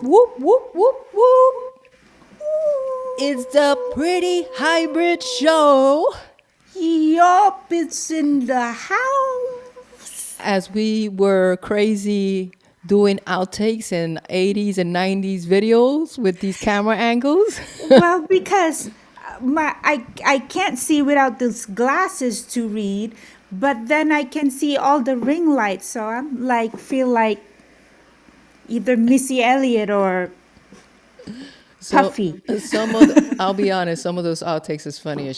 Whoop, whoop, whoop, whoop. It's the Pretty Hybrid Show. Yup, it's in the house. As we were crazy doing outtakes in 80s and 90s videos with these camera angles. Well, because I can't see without those glasses to read, but then I can see all the ring lights, so I'm like feel like either Missy Elliott or So Puffy. I'll be honest, some of those outtakes is funny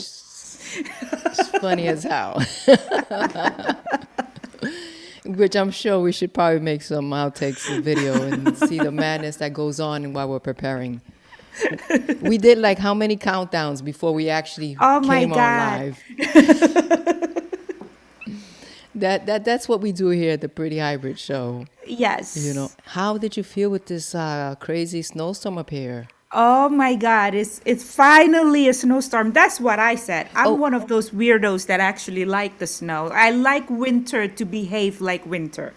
as hell. Which I'm sure we should probably make some outtakes video and see the madness that goes on while we're preparing. We did like how many countdowns before we actually Oh my came on God. live. That's what we do here at the Pretty Hybrid Show. Yes. How did you feel with this crazy snowstorm up here? Oh my God, it's finally a snowstorm. That's what I said. I'm Oh, one of those weirdos that actually like the snow. I like winter to behave like winter.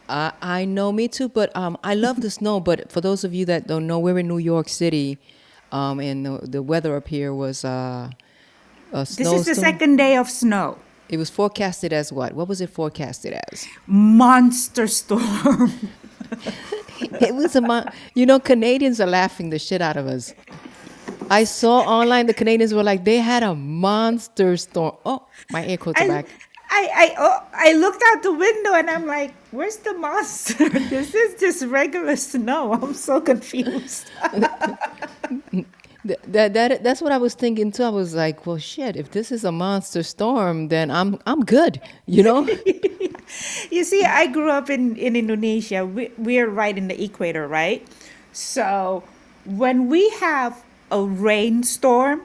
I know, me too, but I love the snow. But for those of you that don't know, we're in New York City, and the weather up here was a This is the snowstorm. second day of snow. It was forecasted as what? What was it forecasted as? Monster storm. It was Canadians are laughing the shit out of us. I saw online the Canadians were like, they had a monster storm. Oh, my air quotes are I, back. I looked out the window and I'm like, where's the monster? This is just regular snow. I'm so confused. That's what I was thinking too. I was like, well, shit. If this is a monster storm, then I'm good. You know. You see, I grew up in Indonesia. We're right in the equator, right? So when we have a rainstorm,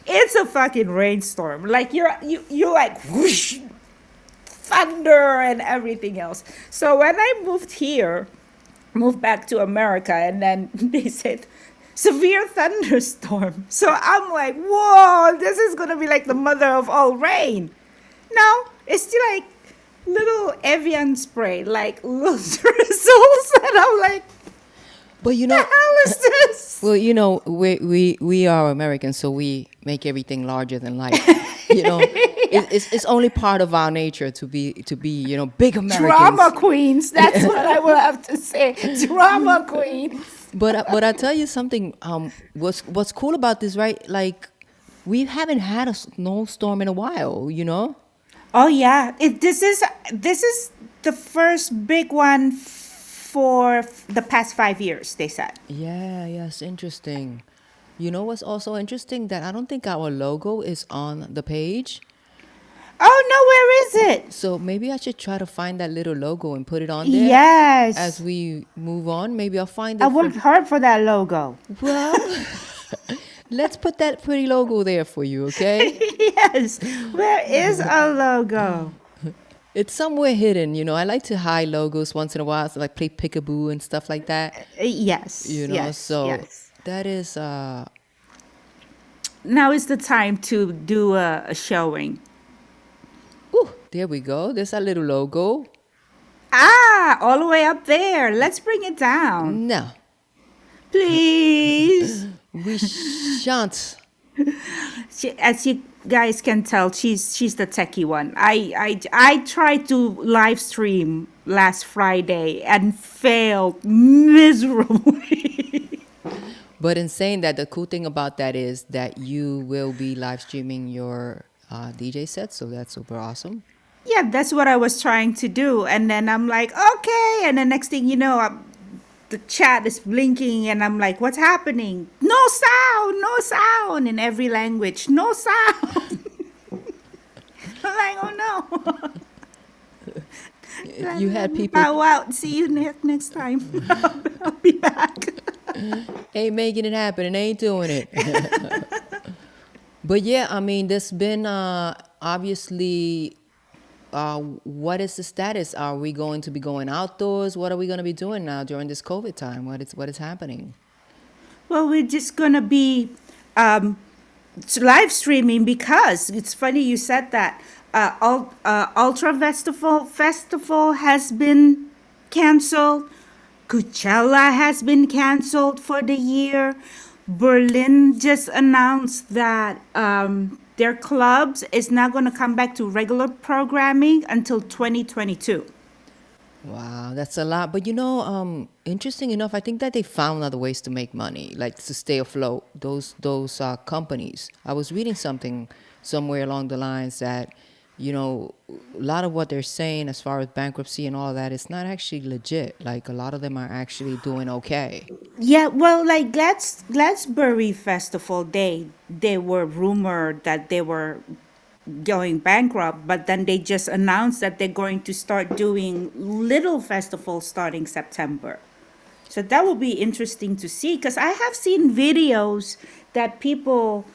it's a fucking rainstorm. Like you like whoosh, thunder and everything else. So when I moved back to America, and then they said severe thunderstorm. So I'm like, whoa, this is gonna be like the mother of all rain. No, it's still like little Evian spray, like little drizzles, and I'm like, But the hell is this? well, we are Americans, so we make everything larger than life. It's only part of our nature to be big Drama Americans. queens. That's what I will have to say. Drama queens. But I tell you something. What's cool about this, right? Like, we haven't had a snowstorm in a while. Oh yeah, this is the first big one for the past 5 years. They said. Yeah, yes, interesting. You know what's also interesting? That I don't think our logo is on the page. Oh no, where is it? So maybe I should try to find that little logo and put it on there as Yes, we move on. Maybe I'll find I it for. worked hard for that logo. Well, let's put that pretty logo there for you, okay? Yes, where is our logo? It's somewhere hidden. I like to hide logos once in a while, so like play peekaboo and stuff like that. Yes, yes, So yes. that is Now is the time to do a showing. ooh, there we go. There's a little logo. Ah, all the way up there. Let's bring it down, No, please. we shan't. As you guys can tell, she's the techie one. I tried to live stream last Friday and failed miserably. But in saying that, the cool thing about that is that you will be live streaming your DJ set, so that's super awesome. Yeah, that's what I was trying to do, and then I'm like, okay, and the next thing you know, the chat is blinking, and I'm like, what's happening? No sound in every language, no sound. I'm like, oh no. You had people, Bow out. See you next time. I'll be back. ain't making it happen and ain't doing it. But yeah, I mean, there's been obviously. What is the status? Are we going to be going outdoors? What are we going to be doing now during this COVID time? What is happening? Well, we're just gonna be live streaming because it's funny you said that. Ultra Festival has been canceled. Coachella has been canceled for the year. Berlin just announced that their clubs is not going to come back to regular programming until 2022. Wow, that's a lot. But interesting enough, I think that they found other ways to make money, like to stay afloat. Those companies. I was reading something somewhere along the lines that, a lot of what they're saying as far as bankruptcy and all that, it's not actually legit. Like a lot of them are actually doing okay. Yeah, well, like Glastonbury Festival, they were rumored that they were going bankrupt, but then they just announced that they're going to start doing little festivals starting September. So that will be interesting to see because I have seen videos that people,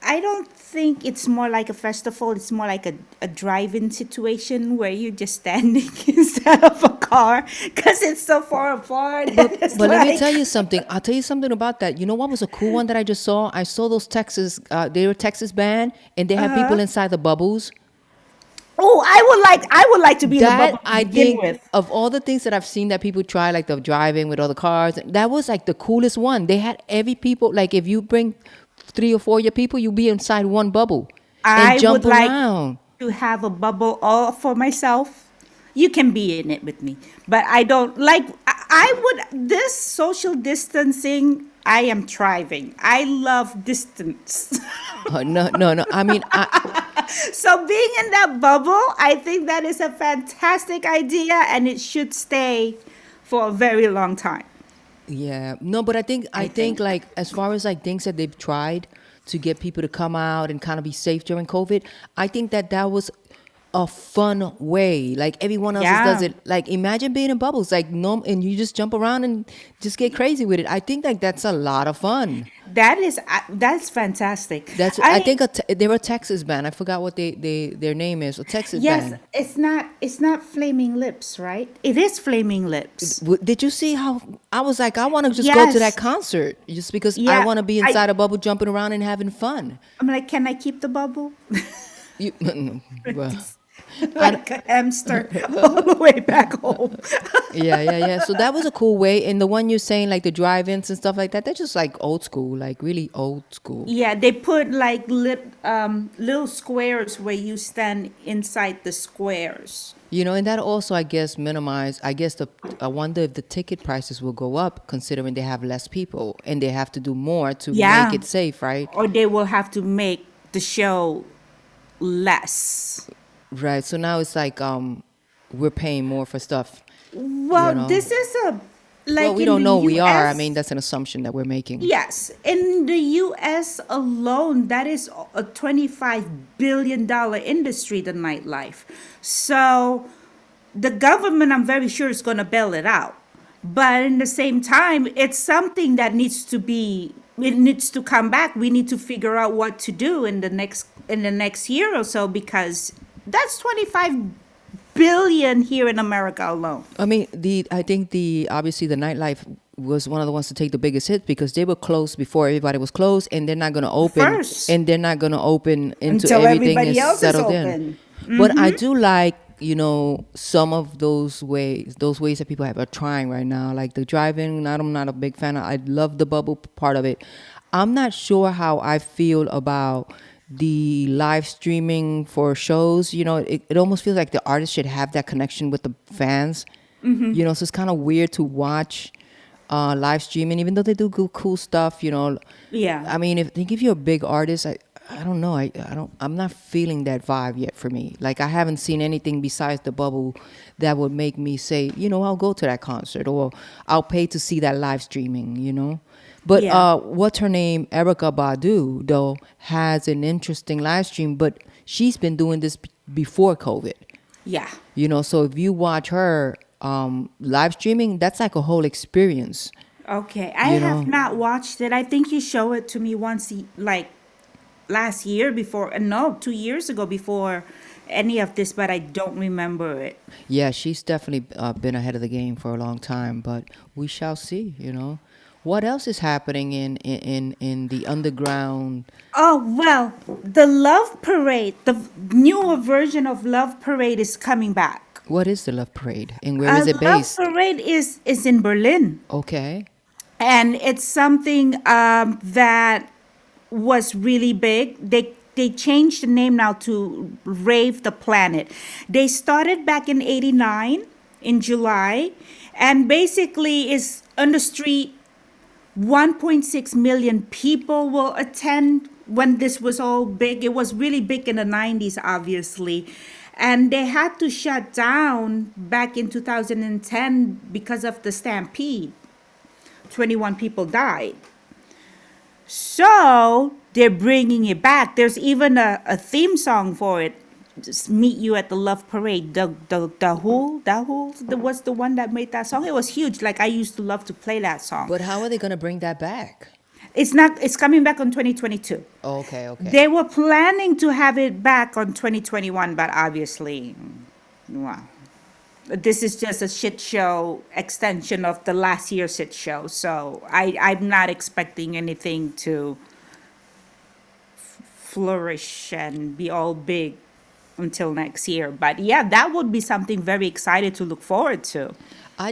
I don't think it's more like a festival, it's more like a drive-in situation where you're just standing instead of a car because it's so far apart. It's But let me like, tell you something. I'll tell you something about that. You know what was a cool one that I just saw? I saw those Texas. They were Texas band, and they had people inside the bubbles. oh, I would like to be in the bubble That to I begin think with. of all the things that I've seen that people try, like the driving with all the cars, that was like the coolest one. They had every people. Like if you bring 3 or 4 of your people, you'll be inside one bubble and I would jump like around. to have a bubble all for myself. You can be in it with me, but I don't like. I would this social distancing. I am thriving. I love distance. No, no, no. I mean, So being in that bubble, I think that is a fantastic idea, and it should stay for a very long time. yeah, no, but I think I I think think. like as far as like things that they've tried to get people to come out and kind of be safe during COVID, I think that that was a fun way. Like everyone else does Yeah. it. Like imagine being in bubbles, like no, and you just jump around and just get crazy with it. I think like that's a lot of fun. That's fantastic. I think they were a Texas band. I forgot what their name is. A Texas Yes, band. it's not Flaming Lips, right? It is Flaming Lips. Did you see how I was like, I want to just go to that Yes. concert just because I Yeah, want to be I inside a bubble, jumping around and having fun. I'm like, can I keep the bubble? You, well, I, Like a hamster all the way back home. yeah, yeah, yeah. So that was a cool way. And the one you're saying, like the drive-ins and stuff like that, they're just like old school, like really old school. Yeah, they put like little squares where you stand inside the squares. And that also, I guess, minimize. I wonder if the ticket prices will go up considering they have less people and they have to do more to make Yeah, it safe, right? or they will have to make the show less. Right. So now it's like we're paying more for stuff, you Well, know. this is a Well, like we in don't the know we are. I mean, US. that's an assumption that we're making. Yes, in the US alone, that is a $25 billion industry, the nightlife. So the government, I'm very sure, is going to bail it out. But in the same time, it's something that it needs to come back. We need to figure out what to do in the next year or so because that's 25 billion here in America alone. I mean, I think the obviously the nightlife was one of the ones to take the biggest hit because they were closed before everybody was closed, and First, they're not gonna open until until everything everybody is else is settled in. open. But I do like some of those ways that people are trying right now, like the driving. I'm not a big fan of. I love the bubble part of it. I'm not sure how I feel about the live streaming for shows. It almost feels like the artist should have that connection with the fans. So it's kind of weird to watch live streaming, even though they do cool stuff. Yeah. I mean, if you're a big artist, I don't know. I'm not feeling that vibe yet for me. Like I haven't seen anything besides the bubble that would make me say, I'll go to that concert or I'll pay to see that live streaming. But Yeah. what's her name? Erica Badu, though, has an interesting live stream, but she's been doing this before COVID. Yeah. So if you watch her live streaming, that's like a whole experience. Okay. I You have know, not watched it. I think you showed it to me once, like last year before, no, 2 years ago before any of this, but I don't remember it. yeah, she's definitely been ahead of the game for a long time, but we shall see. What else is happening in the underground? Oh, well, the Love Parade, the newer version of Love Parade is coming back. What is the Love Parade and where is it Love based? Parade is in Berlin, Okay. and it's something that was really big. They changed the name now to Rave the Planet. They started back in '89 in July, and basically is on the street. 1.6 million people will attend when this was all big. It was really big in the 90s, obviously. And they had to shut down back in 2010 because of the stampede. 21 people died. So they're bringing it back. There's even a theme song for it. Just meet you at the Love Parade. The was the one that made that song. It was huge. Like I used to love to play that song. But how are they going to bring that back? It's not. It's coming back on 2022. Okay, okay. They were planning to have it back on 2021, but obviously, wow. This is just a shit show extension of the last year's shit show. So I'm not expecting anything to flourish and be all big until next year. But yeah, that would be something very excited to look forward to. I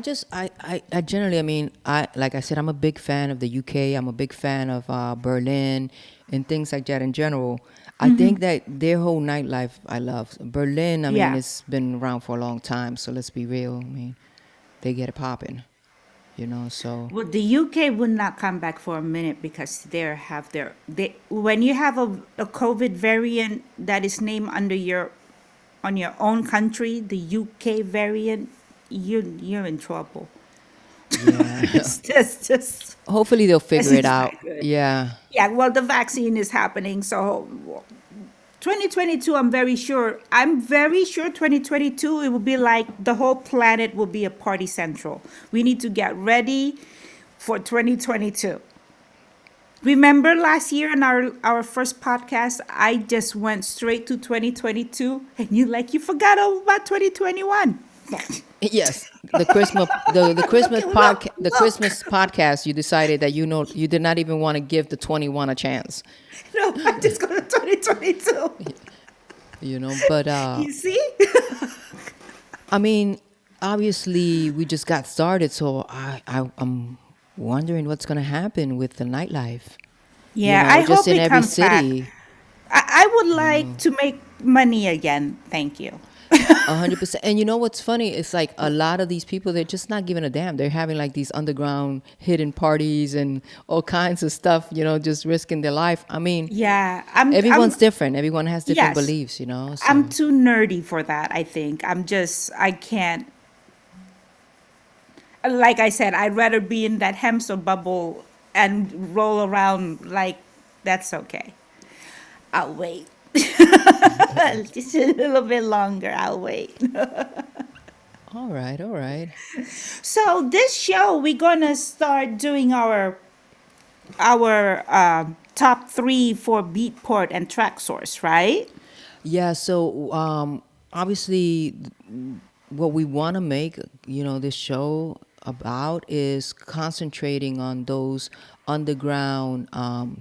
generally, I mean, like I said, I'm a big fan of the UK. I'm a big fan of Berlin and things like that in general. I think that their whole nightlife I love. Berlin, I mean, Yeah. it's been around for a long time, so let's be real. I mean, they get it popping, so. Well, the UK would not come back for a minute because they when you have a COVID variant that is named under your on your own country, the UK variant, you're in trouble. Yeah. Just Hopefully they'll figure it it's out. not good. Yeah. Yeah, well, the vaccine is happening, so 2022, I'm very sure 2022 it will be like the whole planet will be a party central. We need to get ready for 2022. Remember last year in our first podcast, I just went straight to 2022 and you forgot all about 2021. Yes. The Christmas Okay, the Christmas podcast, you decided that you did not even want to give the 21 a chance. No, I just go to 2022. But You see? I mean, obviously we just got started, so I'm wondering what's going to happen with the nightlife. Yeah, I Just hope in it every comes back. city. I would like to make money again. Thank you. 100%. And you know what's funny? It's like a lot of these people, they're just not giving a damn. They're having like these underground hidden parties and all kinds of stuff, just risking their life. I mean, Yeah, everyone's different. Everyone has different yes, beliefs. I'm So, too nerdy for that, I think. I can't, like I said, I'd rather be in that hamster bubble and roll around like that's okay. I'll wait. Just a little bit longer, I'll wait. all right, all right. So this show, we're gonna start doing our top three for Beatport and Track Source, right? Yeah, so obviously, what we want to make, this show about is concentrating on those underground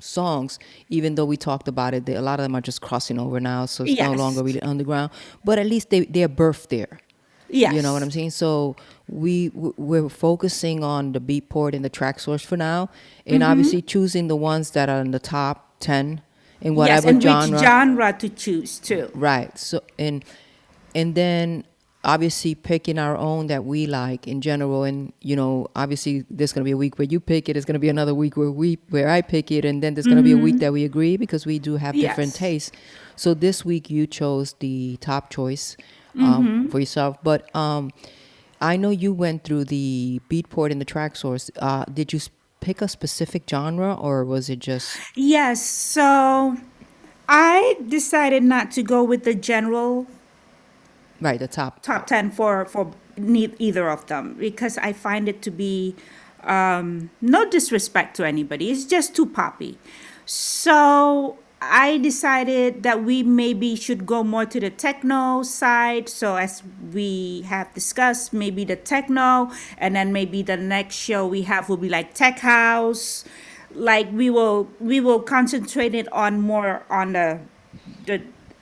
songs. Even though we talked about it, a lot of them are just crossing over now, so it's no Yes. longer really underground. But at least they're birthed there. You know what Yes. I'm saying? So we're focusing on the Beatport and the track source for now, and obviously choosing the ones that are in the top 10 in Yes, whatever and which genre. genre to choose too. Right. So and then obviously picking our own that we like in general, and obviously there's gonna be a week where you pick it. There's gonna be another week where I pick it, and then there's gonna be a week that we agree because we do have different Yes. tastes. So this week you chose the top choice for yourself, but I know you went through the Beatport and the track source. Did you pick a specific genre, or was it just Yes. So I decided not to go with the general right the top? top 10 for either of them because I find it to be no disrespect to anybody. It's just too poppy. So I decided that we maybe should go more to the techno side. So as we have discussed, maybe the techno, and then maybe the next show we have will be like tech house. Like we will concentrate it on more on the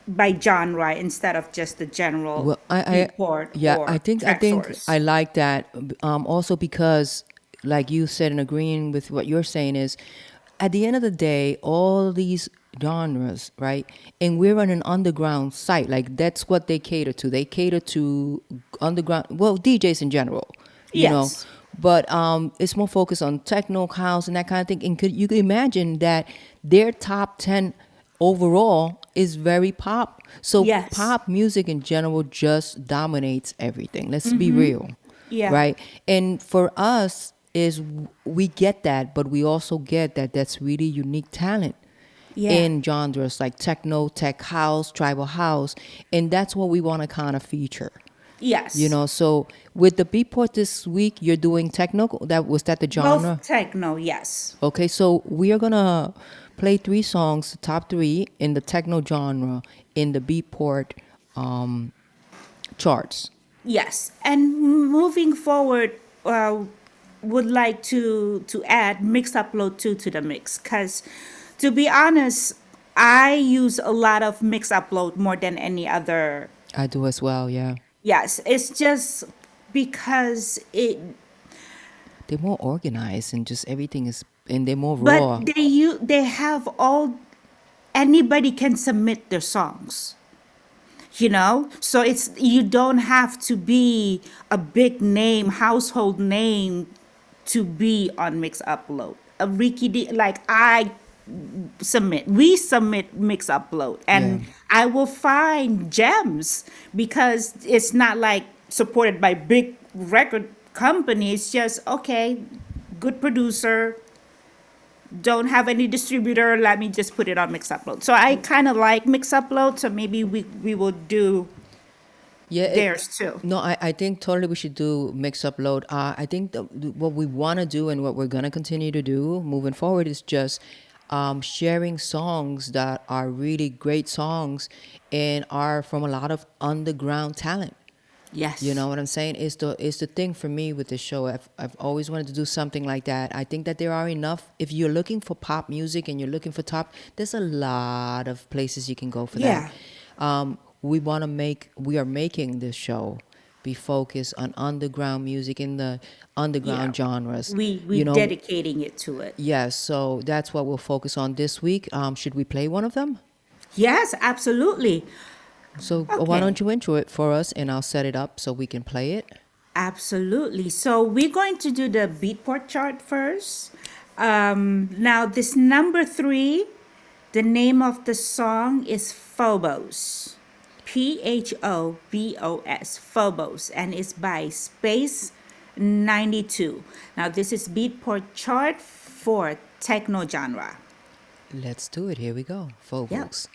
by genre instead of just the general Well, I beatport yeah, or I track think I source. like that. Also because, like you said, and agreeing with what you're saying is, at the end of the day, all these genres, right? And we're on an underground site. Like that's what they cater to. They cater to underground. Well, DJs in general, you know. Yes. But it's more focused on techno, house, and that kind of thing. And you could imagine that their top 10 overall is very pop. So Yes. pop music in general just dominates everything. Let's be real, Yeah. right? And for us is we get that, but we also get that that's really unique talent Yeah. in genres like techno, tech house, tribal house, and that's what we want to kind of feature. You Yes. know, so with the Beatport this week, you're doing techno. That was that the Both genre? techno, yes. Okay, so we are gonna play three songs, the top three in the techno genre in the Beatport um, charts. Yes. And moving forward, would like to add mix upload two to the mix because to be honest, I use a lot of mix upload more than any other. I do as well. Yeah, Yes, it's just because it. they're more organized and just everything is, and they're more But raw. they have all, anybody can submit their songs, you know, so it's, you don't have to be a big name, household name, to be on mix upload. A Ricky D, like I submit, we submit mix upload, Yeah. and I will find gems because it's not like supported by big record companies. Just okay, good producer, don't have any distributor, let me just put it on mix upload. So I kind of like mix upload, so maybe we will do Yeah, theirs too. no, I think totally we should do mix upload. I think what we want to do and what we're going to continue to do moving forward is just sharing songs that are really great songs and are from a lot of underground talent. You know Yes. what I'm saying? It's the thing for me with the show. I've always wanted to do something like that. I think that there are enough. If you're looking for pop music and you're looking for top, there's a lot of places you can go for that. Yeah. We are making this show be focused on underground music in the Yeah. underground genres. We You know, dedicating it to it. yes. So that's what we'll focus on this week. Should we play one of them? Yes, absolutely. So why Okay. don't you intro it for us and I'll set it up so we can play it. Absolutely. So we're going to do the beatport chart first. Now this number three, the name of the song is Phobos. Phobos. Phobos. And it's by Space 92. Now this is beatport chart for techno genre. Let's do it. Here we go. Yep. Phobos.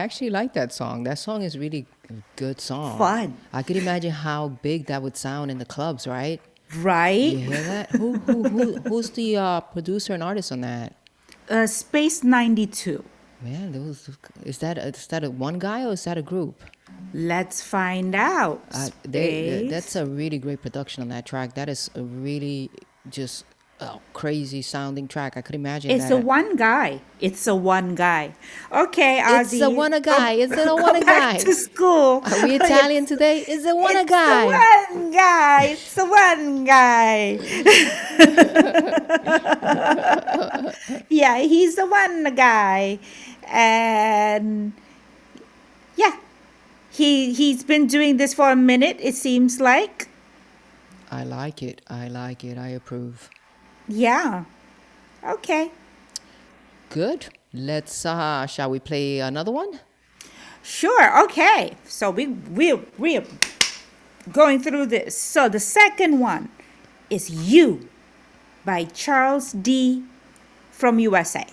actually like that song. That song is really a good song. Fun, I could imagine how big that would sound in the clubs, right? You right? hear that? Who's the producer and artist on that? Space 92. Man, those is that a one guy or is that a group? Let's find out. That's Space. a really great production on that track. That is a really just crazy sounding track. I could imagine It's a that. one guy. It's a one guy. Okay, It's a Ozzy. one a guy. It's a one a Go back guy. to school. Are we Italian today? It's a one a It's the guy. one guy. It's the one guy. Yeah, he's the one guy. And yeah, he's been doing this for a minute, it seems like. I like it. I like it. I approve. Yeah. Okay. Good. Let's shall we play another one? Sure. Okay. So we're going through this. So the second one is You by Charles D from USA.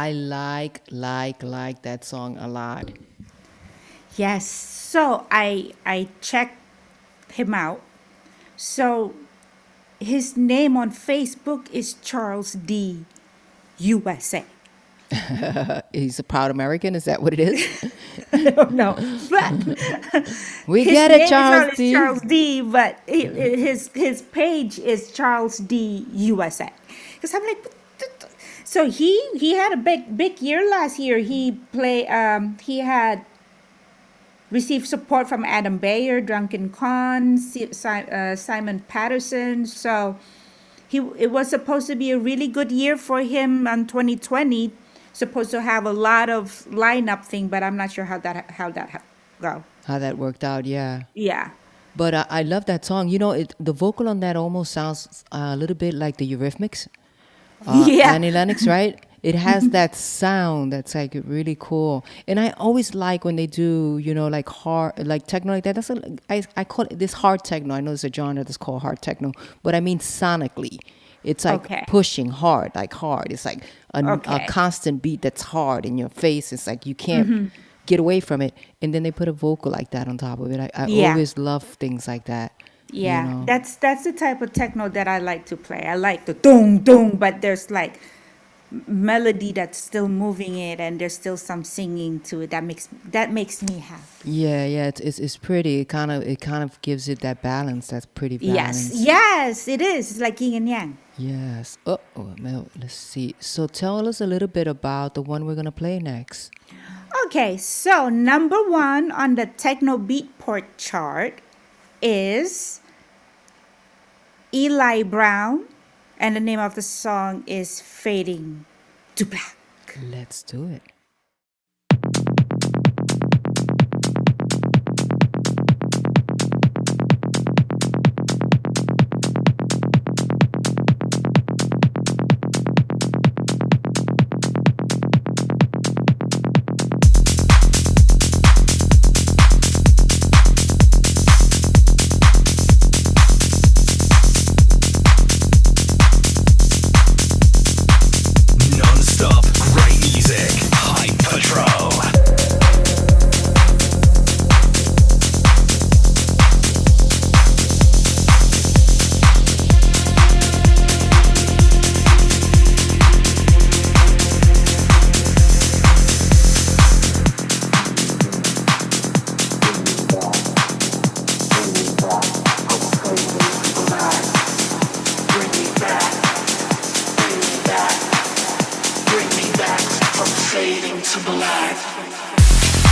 I like that song a lot. Yes. So I checked him out. So his name on Facebook is Charles D. USA. He's a proud American. Is that what it is? I don't know, but We his get it, name is Charles always D. Charles D. But his page is Charles D. USA. Because I'm like, so he had a big year last year. He had received support from Adam Bayer, Drunken Con, Simon Patterson. So it was supposed to be a really good year for him on 2020. Supposed to have a lot of lineup thing, but I'm not sure how that go. How that worked out, yeah. Yeah. But I love that song. You know, the vocal on that almost sounds a little bit like the Eurythmics. Yeah. Annie Lennox, right? It has that sound that's like really cool. And I always like when they do, you know, like hard, like techno like that. I call it this hard techno. I know there's a genre that's called hard techno, but I mean sonically. It's like Okay. pushing hard, like hard. It's like a Okay. constant beat that's hard in your face. It's like you can't get away from it. And then they put a vocal like that on top of it. I Yeah. always love things like that. Yeah, You know? that's the type of techno that I like to play. I like the dong dong, but there's like melody that's still moving it, and there's still some singing to it. That makes me happy. Yeah. It's pretty. It kind of gives it that balance. That's pretty Yes, balanced. yes, it is. It's like yin and yang. Yes. Mel, let's see. So tell us a little bit about the one we're gonna play next. Okay, so number one on the techno beatport chart is Eli Brown, and the name of the song is Fading to Black. Let's do it. Non-stop great music. Hype Patrol. Bring me back from fading to black.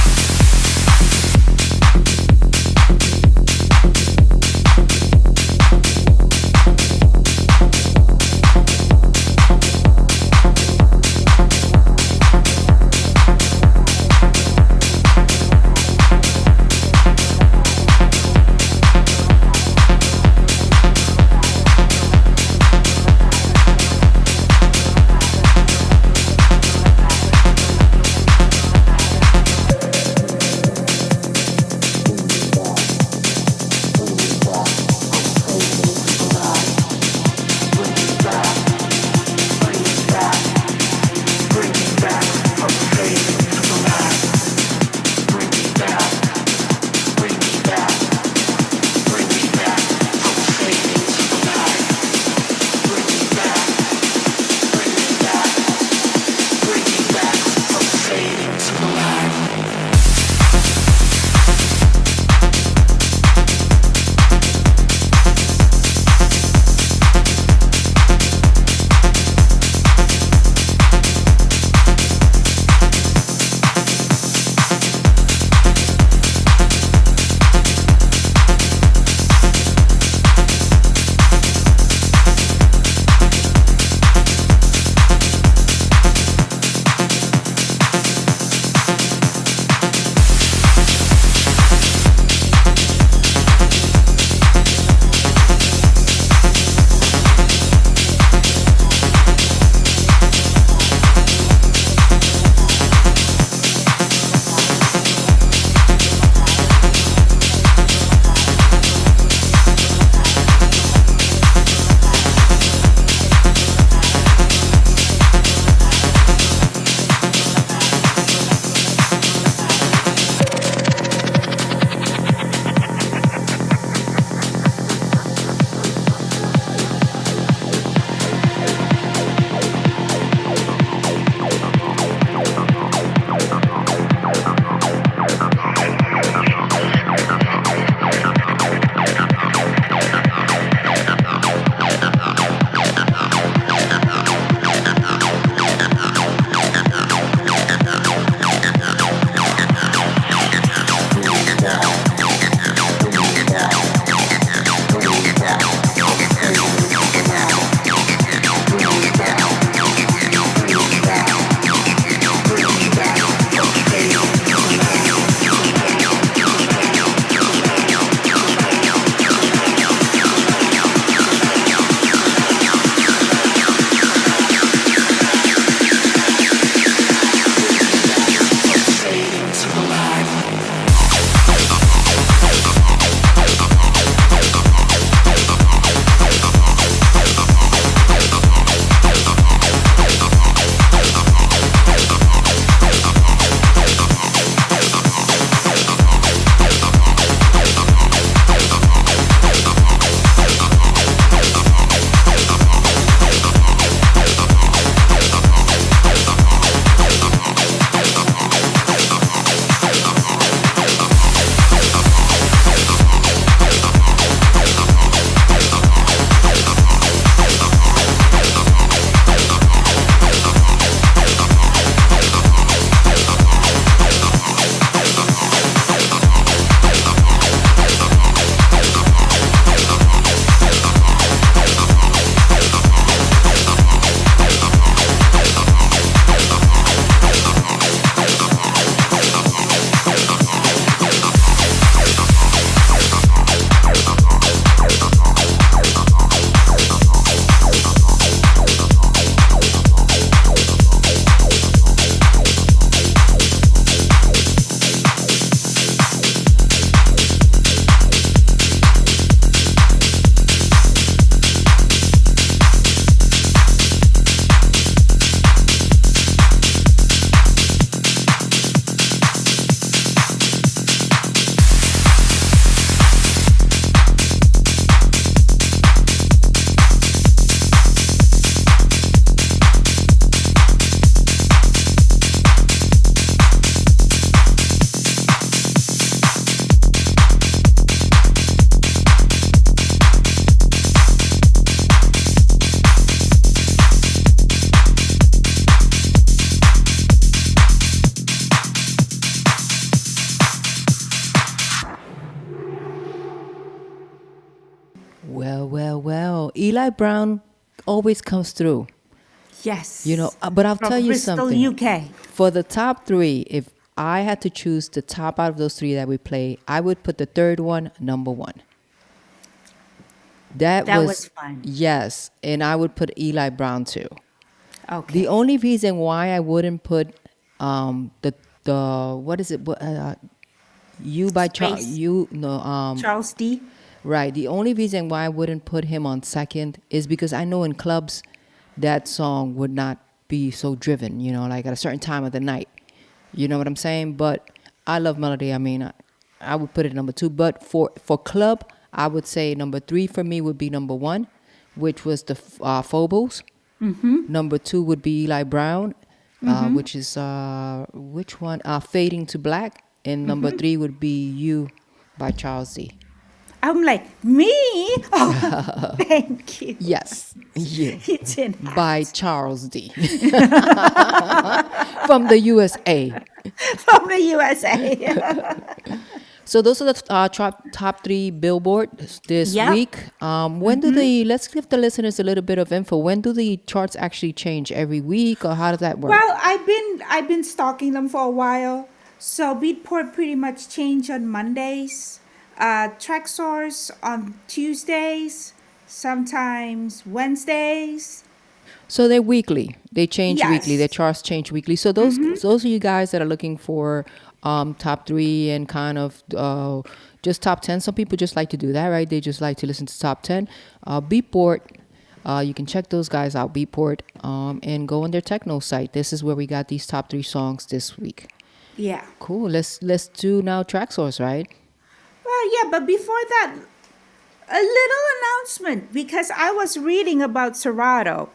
Well, Eli Brown always comes through. Yes. But I'll tell From you Bristol, something. UK. For the top three, if I had to choose the top out of those three that we play, I would put the third one number one. That That was was, fun. yes, and I would put Eli Brown too. The Okay. only reason why I wouldn't put the what is it? You by Charles, Space. you no Charles D. right. The only reason why I wouldn't put him on second is because I know in clubs that song would not be so driven, like at a certain time of the night. You know what I'm saying? But I love melody. I mean, I would put it number two. But for club, I would say number three for me would be number one, which was the Phobos. Number two would be Eli Brown, which is which one? Fading to Black. And number three would be You by Charles D. I'm like, me? Oh, thank you. Yes, You You didn't have by Charles D. From the USA. from the USA. So those are the top three Billboard this Yep. week. When do let's give the listeners a little bit of info. When do the charts actually change? Every week, or how does that work? Well, I've been stalking them for a while. So Beatport pretty much change on Mondays. Traxsource on Tuesdays. Sometimes Wednesdays. So they're weekly. They change weekly. Their Yes. charts change weekly. So those are you guys that are looking for top three and kind of just top 10. Some people just like to do that, right? They just like to listen to top 10. Beatport, you can check those guys out, Beatport, and go on their techno site. This is where we got these top three songs this week. Yeah. Cool. Let's do now Traxsource, right? Well, yeah, but before that, a little announcement because I was reading about Serato.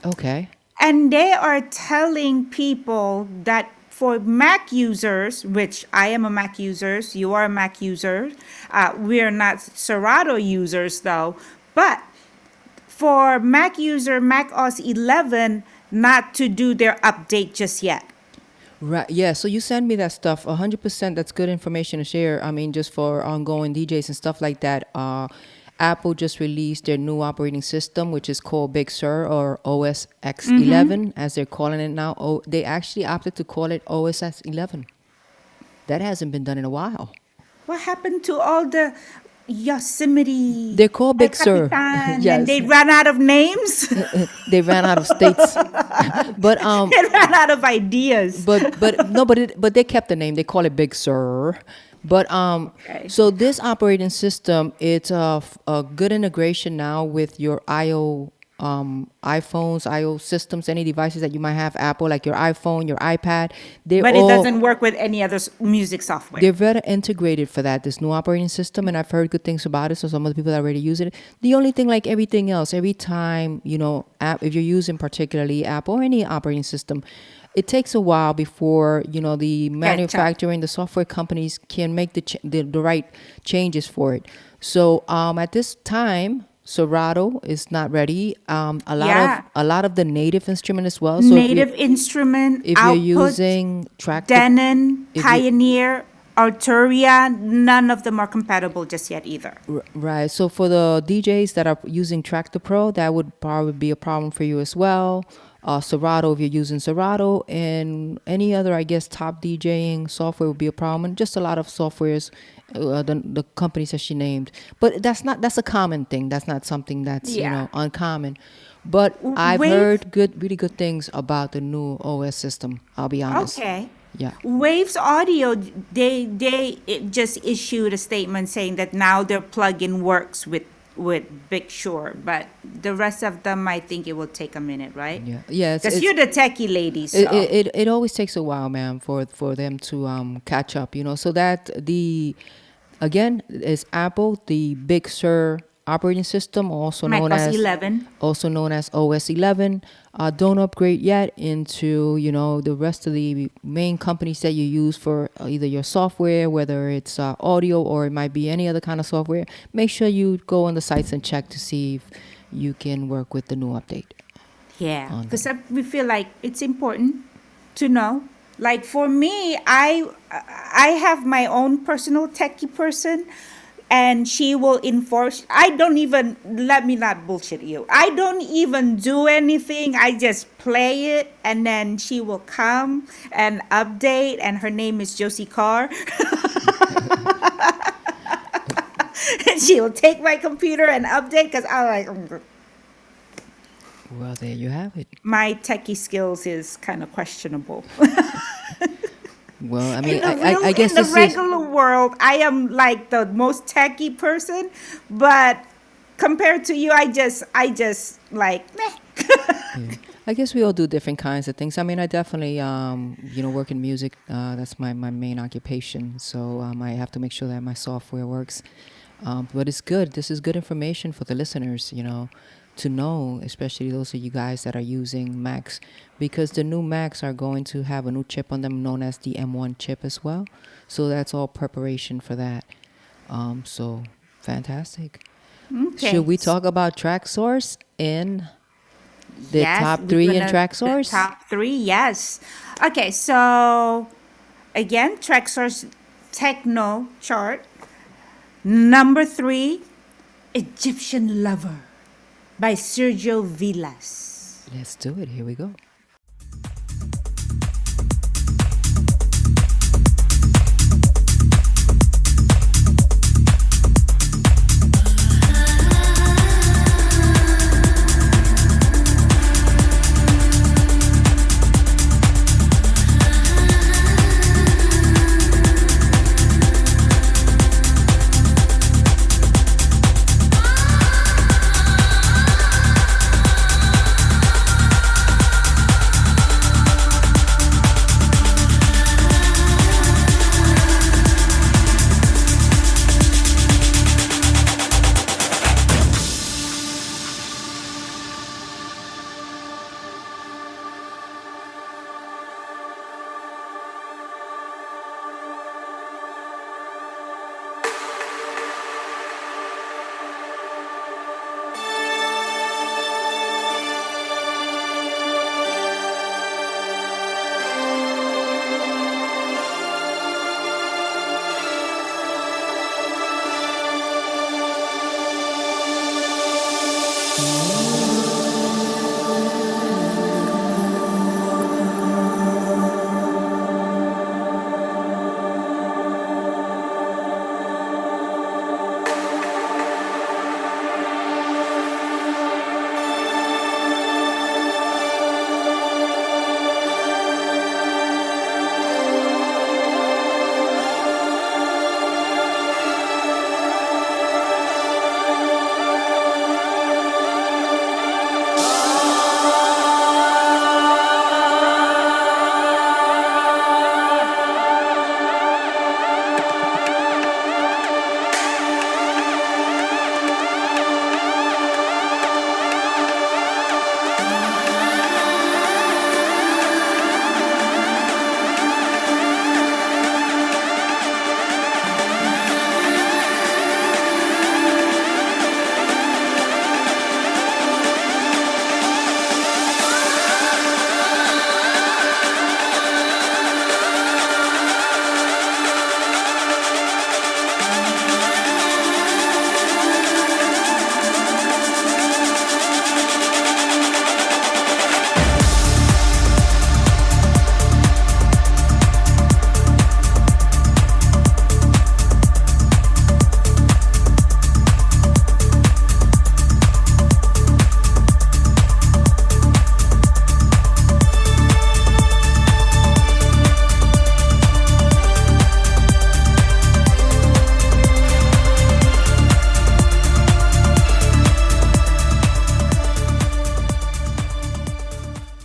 Okay. And they are telling people that for Mac users, which I am a Mac user, you are a Mac user, we're not Serato users though, but for Mac user, Mac OS 11, not to do their update just yet. Right. Yeah. So you send me that stuff. 100%. That's good information to share. I mean, just for ongoing DJs and stuff like that. Apple just released their new operating system, which is called Big Sur or OS X11, as they're calling it now. Oh, they actually opted to call it OS X11. That hasn't been done in a while. What happened to all the Yosemite, They're called Big El Sur. Capitan, Yes. and they ran out of names? They ran out of states, but They ran out of ideas. but no, but they kept the name. They call it Big Sur. But Okay. so this operating system, it's a good integration now with your iPhones, IO systems, any devices that you might have, Apple, like your iPhone, your iPad. They're But it all doesn't work with any other music software. they're very integrated for that. This new operating system, and I've heard good things about it. So some of the people that already use it. The only thing, like everything else, every time if you're using particularly Apple or any operating system, it takes a while before the manufacturing, the software companies can make the right changes for it. So at this time, Serato is not ready. Yeah. A lot of the native instrument as well. So Native Instrument, if you're Output, using track Denon, if you- Pioneer, Arturia, none of them are compatible just yet either. Right. So for the DJs that are using Tractor Pro, that would probably be a problem for you as well. Serato, if you're using Serato, and any other, I guess, top DJing software would be a problem. And just a lot of softwares, the companies that she named. But that's a common thing. That's not something that's Yeah. uncommon. But I've Wave- heard really good things about the new OS system. I'll be honest. Okay. Yeah. Waves Audio, it just issued a statement saying that now their plugin works with Big Sur, but the rest of them, I think it will take a minute, right? Yeah. Yeah. Because you're the techie lady, so. It always takes a while, man, for them to catch up, So that again is Apple, the Big Sur operating system, also Mac known OS as 11. also known as OS 11. Don't upgrade yet into the rest of the main companies that you use for either your software, whether it's audio or it might be any other kind of software. Make sure you go on the sites and check to see if you can work with the new update. Yeah, because we feel like it's important to know. Like for me, I have my own personal techie person. and she will enforce. I don't even, let me not bullshit you, I don't even do anything. I just play it, and then she will come and update, and her name is Josie Carr. And she will take my computer and update because I like, Well, there you have it. my techie skills is kind of questionable. Well, I In mean, the real, I guess in the this is. regular world, I am like the most techie person, but compared to you, I just like meh. Yeah. I guess we all do different kinds of things. I mean, I definitely, work in music. That's my main occupation. So I have to make sure that my software works. But it's good. This is good information for the listeners, to know, especially those of you guys that are using Macs, because the new Macs are going to have a new chip on them known as the M1 chip as well. So that's all preparation for that. So fantastic. Should Okay. we talk about track source in the Yes, top we're three in gonna track the source? top three. Yes. Okay, so again, Traxor's techno chart. Number three, Egyptian Lover by Sergio Villas. Let's do it. Here we go.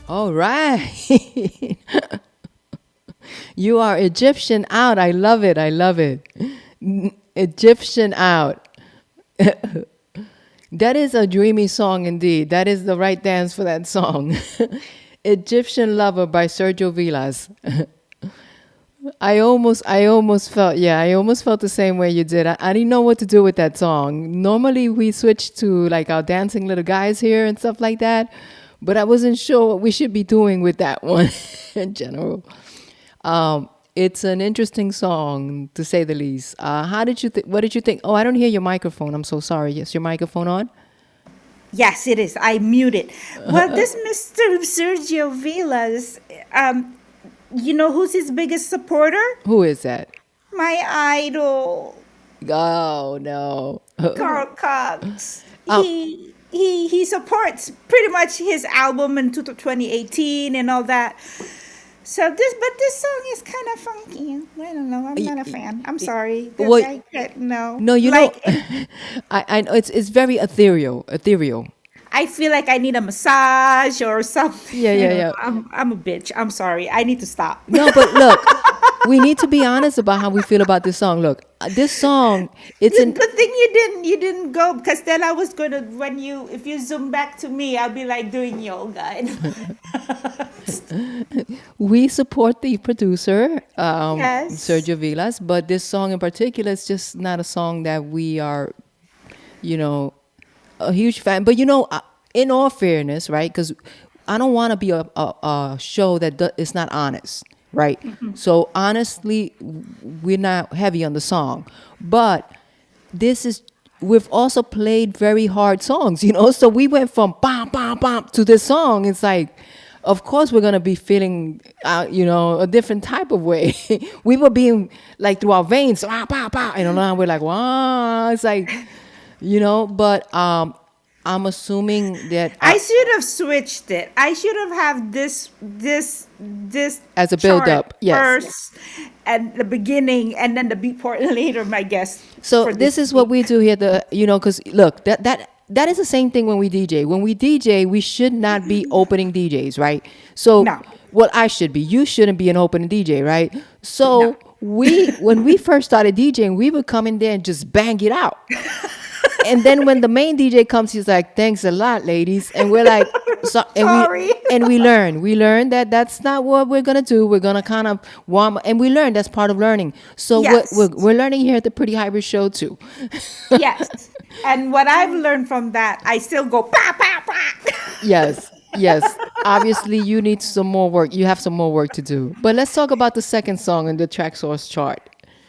All right. You are Egyptian out. I love it. I love it. Egyptian out. That is a dreamy song indeed. That is the right dance for that song. Egyptian Lover by Sergio Villas. I almost felt the same way you did. I didn't know what to do with that song. Normally we switch to like our dancing little guys here and stuff like that, but I wasn't sure what we should be doing with that one in general. It's an interesting song, to say the least. How did you what did you think? Oh, I don't hear your microphone. I'm so sorry. Yes, your microphone on? Yes, it is. I muted. Well, this Mr. Sergio Villas, you know who's his biggest supporter? Who is that? My idol, Oh, no. Carl Cox. Um, He supports pretty much his album in 2018 and all that. So this song is kind of funky. I don't know. I'm not a fan. I'm sorry. Well, No. no, you know, Like I know it's very ethereal, ethereal. I feel like I need a massage or something. Yeah, yeah, yeah. I'm a bitch. I'm sorry. I need to stop. No, but look, we need to be honest about how we feel about this song. Look, this song, it's an Good thing you didn't go, because then I was gonna, if you zoom back to me, I'll be like doing yoga. we support the producer, Yes. Sergio Villas, but this song in particular is just not a song that we are, you know, a huge fan. But in all fairness, right? Because I don't want to be a show that is not honest, right? So honestly, we're not heavy on the song, but we've also played very hard songs, So we went from bam bam bam to this song. It's like, of course we're gonna be feeling, a different type of way. We were being like through our veins, bah, bah, bah, and now we're like, wow. It's like, But I'm assuming that I should have switched it. I should have had this as a chart build-up, yes. first and the beginning, and then the beat part later, my guess. So for this is what we do here. Because look, that is the same thing when we DJ. When we DJ, we should not be opening DJs, right? So, No. well, I should be. You shouldn't be an opening DJ, right? So No. when we first started DJing, we would come in there and just bang it out. And then when the main DJ comes, he's like, "Thanks a lot, ladies," and we're like, Sorry. we learn that that's not what we're gonna do. We're gonna kind of warm, and we learn that's part of learning. So Yes. we're learning here at the Pretty Hybrid Show too. Yes. And what I've learned from that, I still go pa pa pa. Yes. Obviously, you need some more work. You have some more work to do. But let's talk about the second song in the track source chart.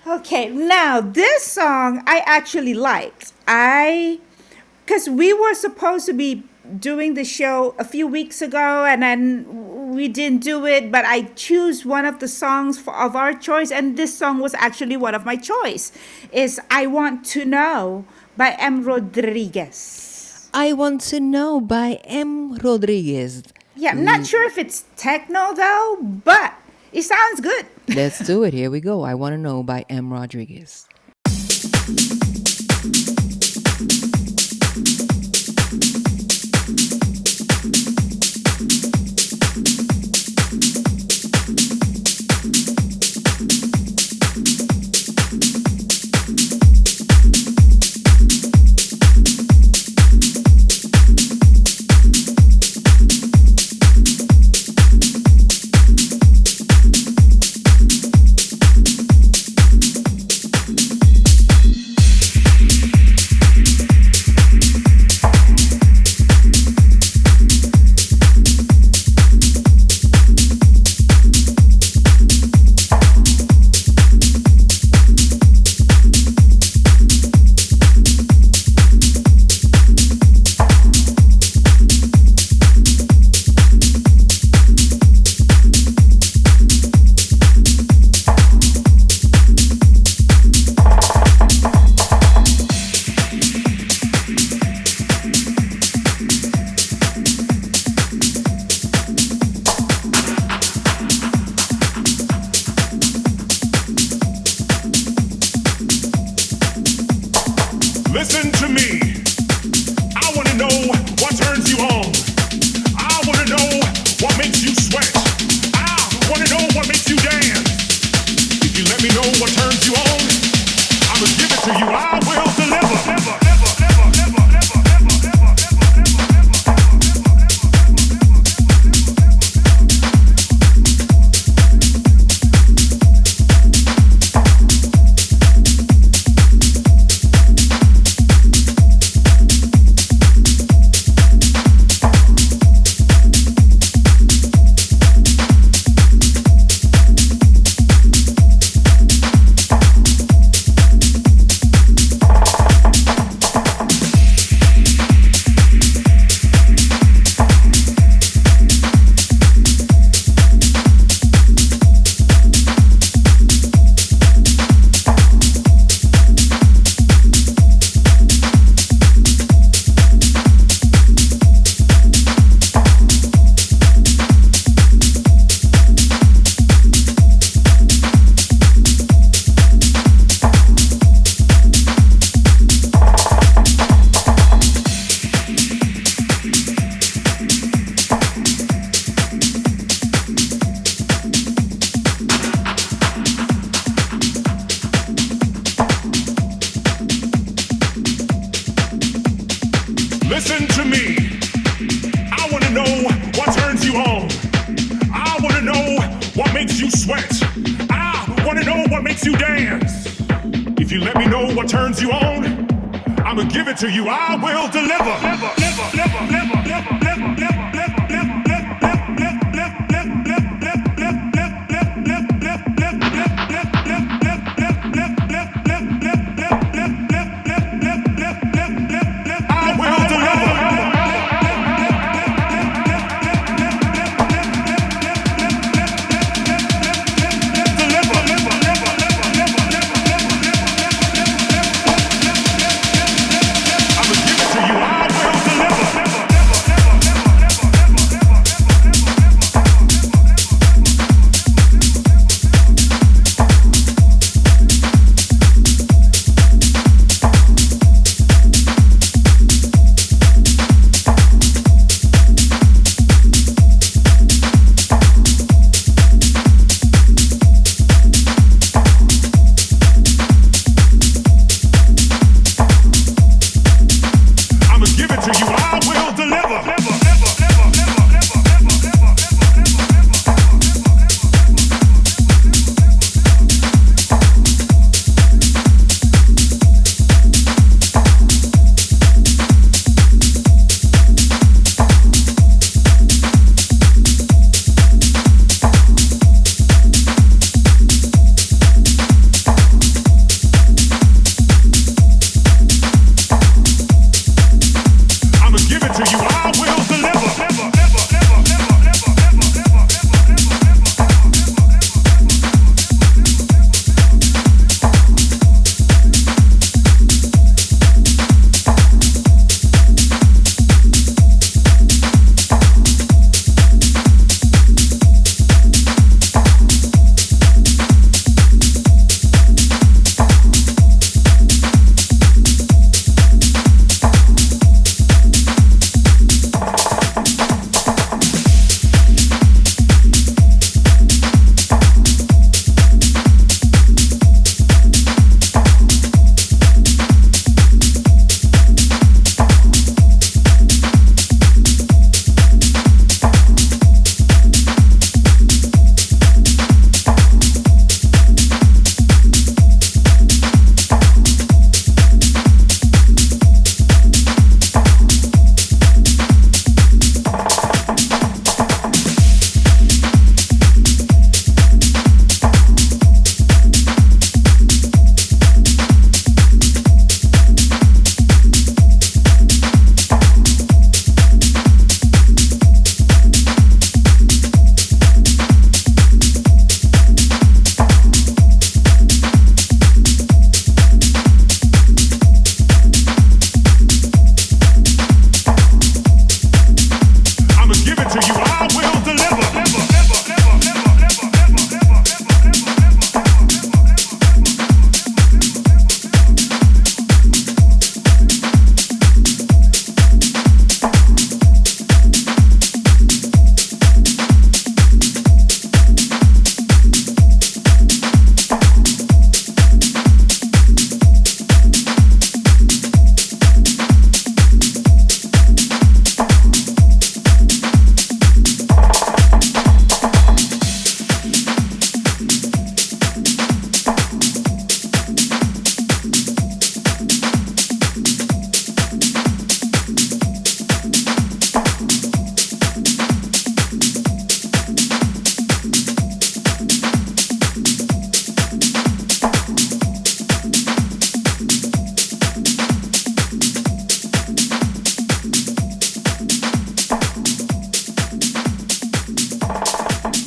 Okay, now this song I actually liked. Because we were supposed to be doing the show a few weeks ago, and then we didn't do it, but I choose one of the songs of our choice, and this song was actually one of my choice. Is I Want to Know by M. Rodriguez. I Want to Know by M. Rodriguez. Yeah, I'm not sure if it's techno though, but it sounds good. Let's do it. Here we go. I Want to Know by M. Rodriguez. me. I wanna know what turns you on. I wanna know what makes you sweat. I wanna know what makes you dance. If you let me know what turns you on, I'ma give it to you. I will deliver. I will I'ma give it to you. I will I'ma give it to you. I will deliver. I'ma give it to you. I will deliver. I'ma give it to you. I will deliver.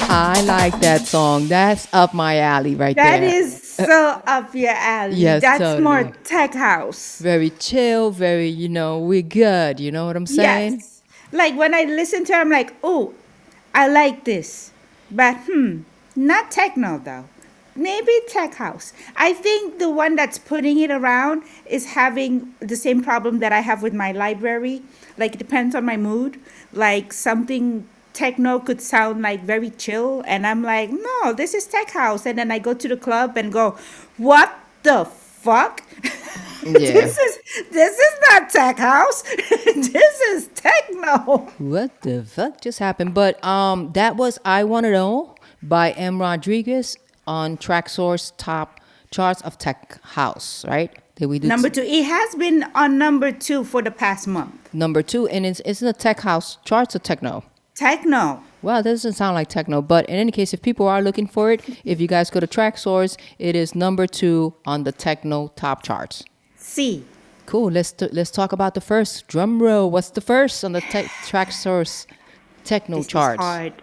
I like that song. That's up my alley right That there. is so up your alley. Yes, That's more totally. tech house. Very chill, very, we're good. You know what I'm saying? Yes. Like when I listen to it, I'm like, oh, I like this. But not techno though. Maybe tech house. I think the one that's putting it around is having the same problem that I have with my library. Like it depends on my mood. Like something techno could sound like very chill, and I'm like, no, this is tech house. And then I go to the club and go, what the fuck? Yeah. This is not tech house. This is techno. What the fuck just happened? But that was "I Want to Know" by M. Rodriguez on Tracksource top charts of tech house. Right? Did we do Number two, it has been on number two for the past month. number two? And it's in the tech house charts of techno. Techno. Well, that doesn't sound like techno, but in any case, if people are looking for it, if you guys go to Tracksource, it is number two on the techno top charts. C. Cool. Let's talk about the first drum roll. What's the first on the Tracksource techno This is charts? hard.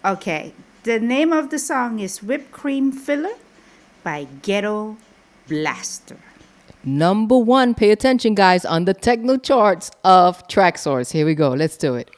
Okay. The name of the song is Whipped Cream Filler by Ghetto Blaster. Number one. Pay attention, guys, on the techno charts of Tracksource. Here we go. Let's do it.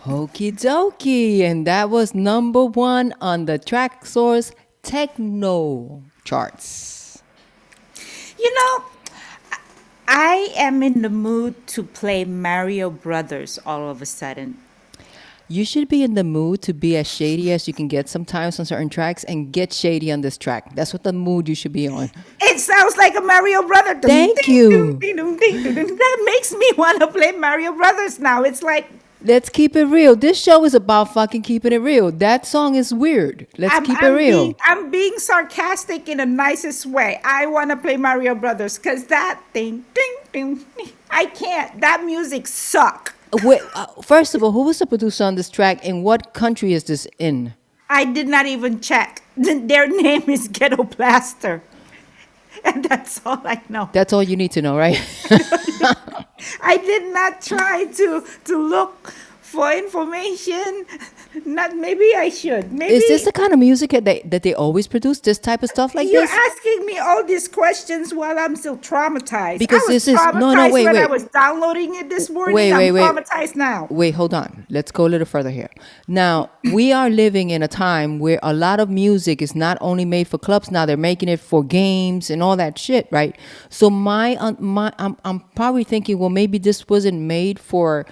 Okie dokie. And that was number one on the Tracksource Techno charts. You know, I am in the mood to play Mario Brothers all of a sudden. You should be in the mood to be as shady as you can get sometimes on certain tracks and get shady on this track. That's what the mood you should be on. It sounds like a Mario Brother. Thank you. That makes me want to play Mario Brothers now. It's like Let's keep it real. This show is about fucking keeping it real. That song is weird. Let's keep it real. I'm being sarcastic in the nicest way. I want to play Mario Brothers because that thing, ding, ding, I can't. That music suck. Wait, first of all, who was the producer on this track and what country is this in? I did not even check. Their name is Ghetto Blaster. And that's all I know. That's all you need to know, right? I did not try to look for information. Not maybe I should. Maybe Is this the kind of music that they always produce? This type of stuff like you're this? asking me all these questions while I'm still traumatized. Because I was this is- no, traumatized wait, when I wait. was downloading it this morning. Wait. I'm traumatized now. Wait, hold on. Let's go a little further here. Now, we are living in a time where a lot of music is not only made for clubs now, they're making it for games and all that shit, right? So I'm probably thinking, well, maybe this wasn't made for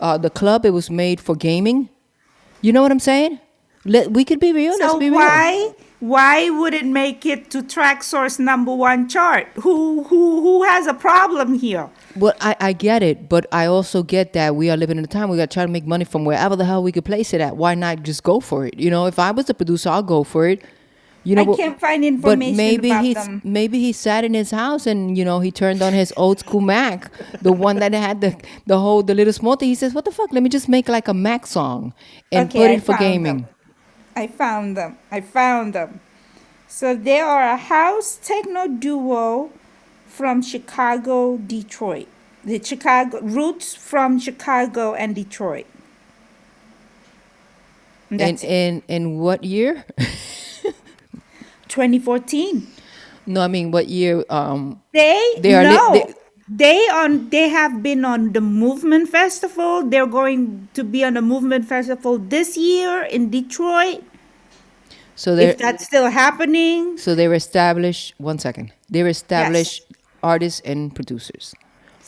the club. It was made for gaming. You know what I'm saying? We could be real. Let's So be real. why would it make it to Track Source #1 chart? Who has a problem here? Well, I get it, but I also get that we are living in a time we got to try to make money from wherever the hell we could place it at. Why not just go for it? You know, if I was the producer, I'll go for it. You know, I can't find information maybe about he's them. maybe he sat in his house and he turned on his old school Mac, the one that had the little small thing. He says, "What the fuck? Let me just make like a Mac song and Okay, put I it for found gaming." them. I found them. So they are a house techno duo from Chicago, Detroit. The Chicago roots from Chicago and Detroit. And that's it. In what year? 2014. No, I mean what year? They are no. li- They have been on the Movement Festival. They're going to be on the Movement Festival this year in Detroit. So they're If that's still happening. So they were established. One second. They were established artists and producers.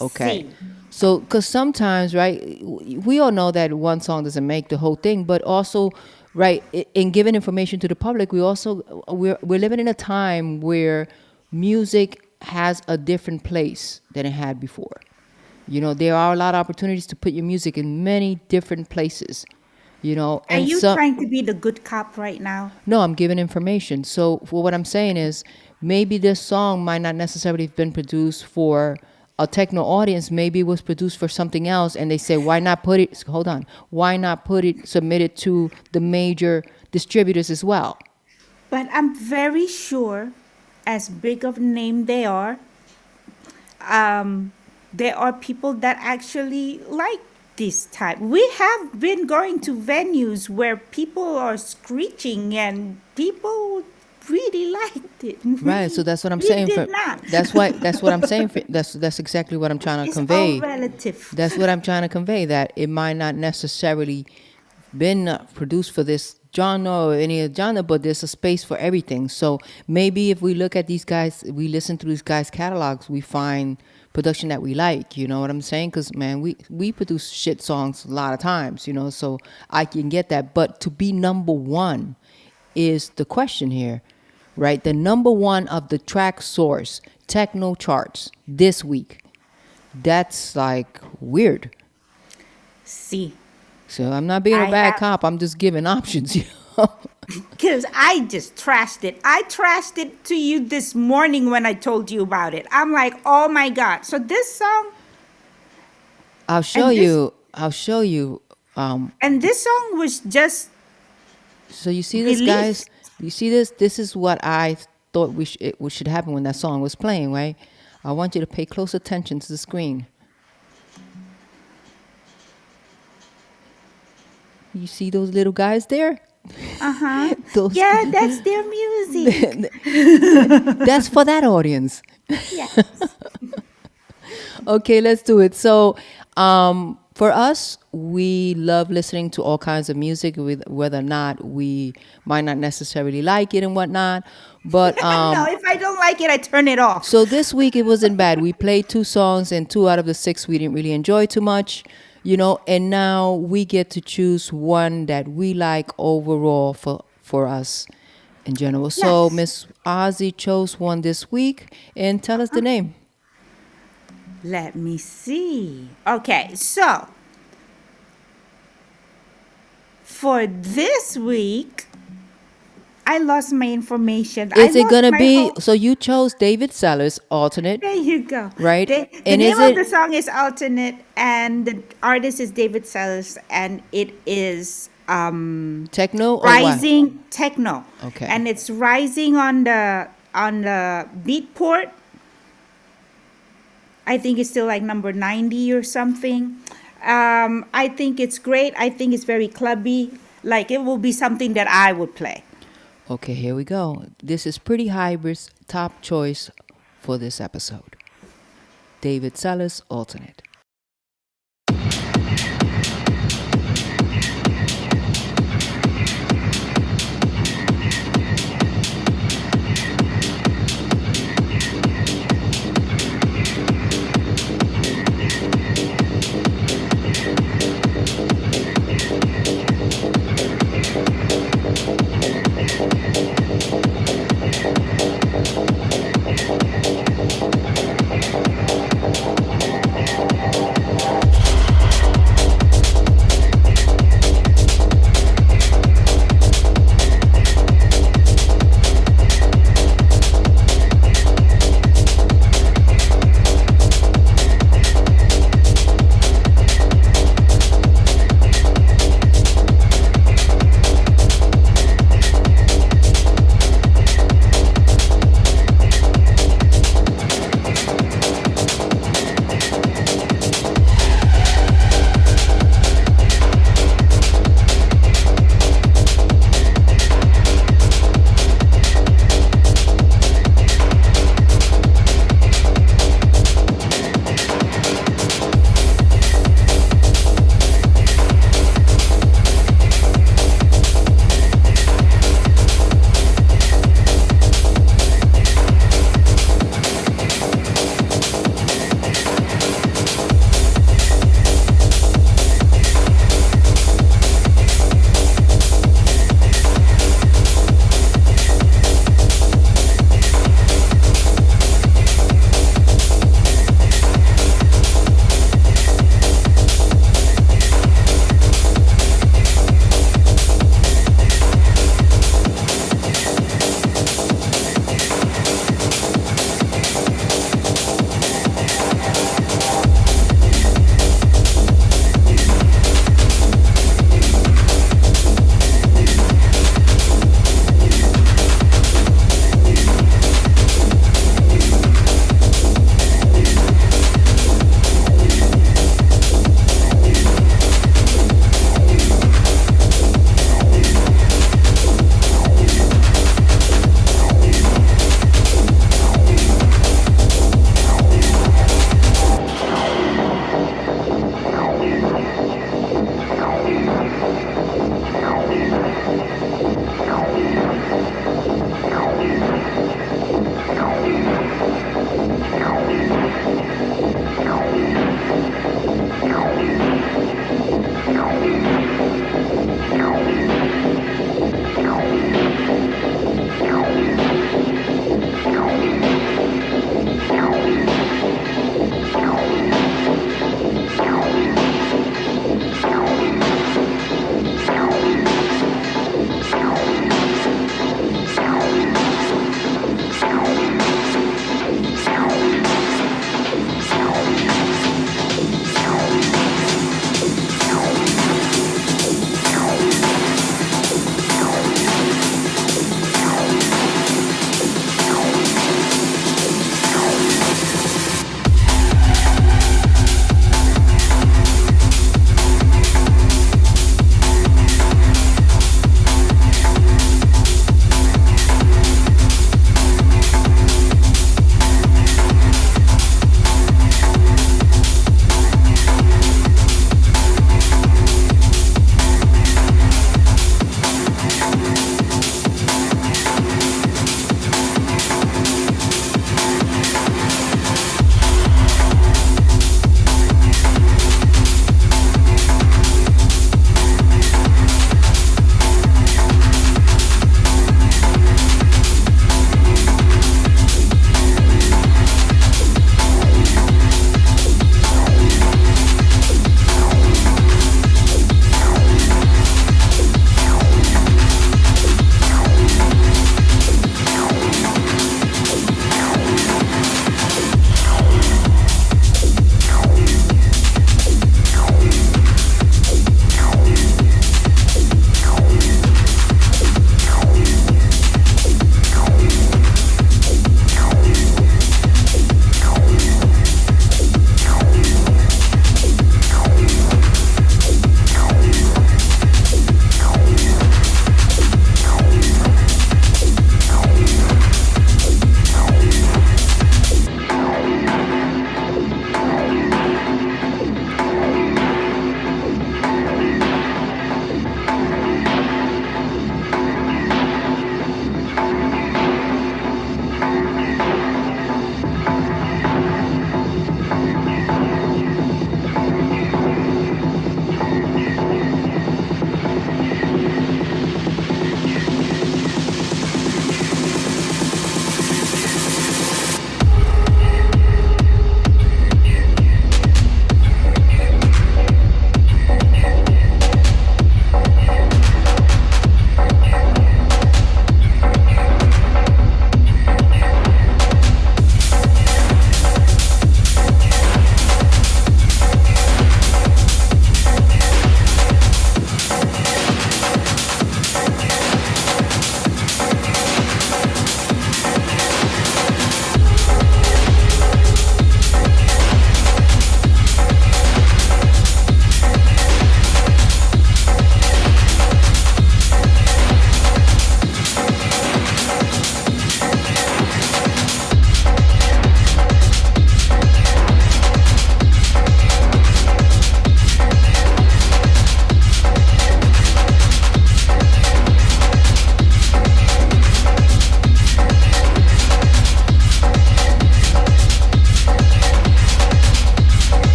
Okay. See. So, because sometimes, right, we all know that one song doesn't make the whole thing, but also, right, in giving information to the public, we're living in a time where music has a different place than it had before. You know, there are a lot of opportunities to put your music in many different places. You know, Are you trying to be the good cop right now? No, I'm giving information. So what I'm saying is maybe this song might not necessarily have been produced for a techno audience. Maybe it was produced for something else. And they say, why not put it, hold on, why not submit it to the major distributors as well? But I'm very sure, as big of a name they are, there are people that actually like this type. We have been going to venues where people are screeching and people really liked it. Right. So that's what I'm We saying. did not. That's what I'm saying. That's exactly what I'm trying to It's convey. all relative. That's what I'm trying to convey, that it might not necessarily been produced for this genre or any other genre, but there's a space for everything. So maybe if we look at these guys, we listen to these guys' catalogs, we find production that we like. You know what I'm saying? Because, man, we produce shit songs a lot of times, you know, so I can get that. But to be number one is the question here, right? The number one of the Track Source techno charts this week. That's like weird. See, So I'm not being a I bad have- cop. I'm just giving options. You know? because I just trashed it. I trashed it to you this morning when I told you about it. I'm like, oh my God. So this song, I'll show And this- you. I'll show you. and this song was just So you see this, guys? You see this? This is what I thought what should happen when that song was playing, right? I want you to pay close attention to the screen. You see those little guys there? Uh-huh. Those- Yeah, that's their music. That's for that audience. Yes. Okay, let's do it. So, for us, we love listening to all kinds of music, with whether or not we might not necessarily like it and whatnot. But No, if I don't like it, I turn it off. so this week it wasn't bad. We played 2 songs, and 2 out of the 6 we didn't really enjoy too much. And now we get to choose one that we like overall for us in general. So Yes. Miss Ozzy chose one this week, and tell us the name. Let me see. Okay, so for this week, I lost my information. I Is it lost gonna my be? whole. So you chose David Sellers, alternate, There you go. right? The And is name of the it song is Alternate, and the artist is David Sellers, and it is techno or what? Rising Techno. Okay. And it's rising on the Beatport. I think it's still like number 90 or something. I think it's great. I think it's very clubby. Like it will be something that I would play. Okay, here we go. This is Pretty Hybrid's top choice for this episode. David Sellers, alternate.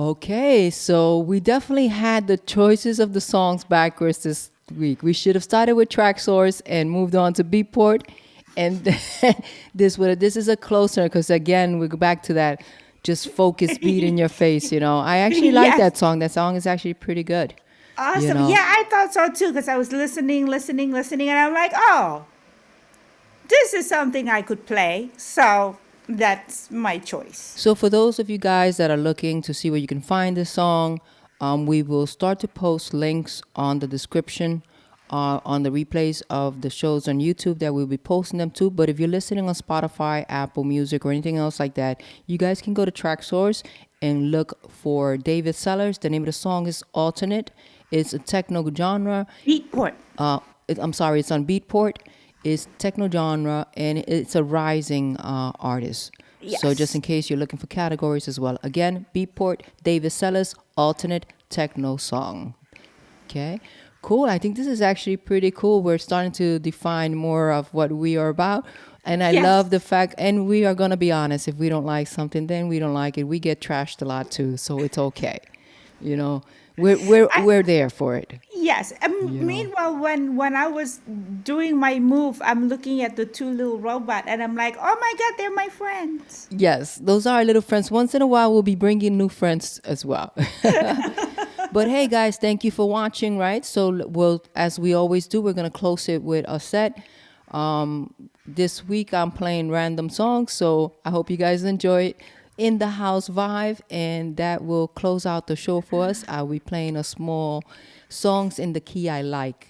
Okay, so we definitely had the choices of the songs backwards this week. We should have started with Track Source and moved on to Beatport, and then this is a closer because again we go back to that just focus beat in your face. I actually like Yes. that song. That song is actually pretty good. You Awesome. know. Yeah, I thought so too because I was listening, and I'm like, oh, this is something I could play. So that's my choice. So for those of you guys that are looking to see where you can find this song, we will start to post links on the description on the replays of the shows on YouTube that we'll be posting them to. But if you're listening on Spotify, Apple Music, or anything else like that, you guys can go to Track Source and look for David Sellers. The name of the song is Alternate. It's a techno genre. Beatport. I'm sorry, it's on Beatport. It's techno genre and it's a rising artist. So Yes. just in case you're looking for categories as well. Again, Beatport, David Sellers, alternate techno song. Okay, cool. I think this is actually pretty cool. We're starting to define more of what we are about. And I Yes. love the fact, and we are going to be honest, if we don't like something, then we don't like it. We get trashed a lot too, so it's okay. We're there for it. Yes. Meanwhile, when I was doing my move, I'm looking at the two little robot, and I'm like, oh my god, they're my friends. Yes, those are our little friends. Once in a while, we'll be bringing new friends as well. But hey, guys, thank you for watching, right? So, as we always do, we're going to close it with a set. This week, I'm playing random songs, so I hope you guys enjoy it. In the house vibe, and that will close out the show for us. I'll be playing a small songs in the key I like.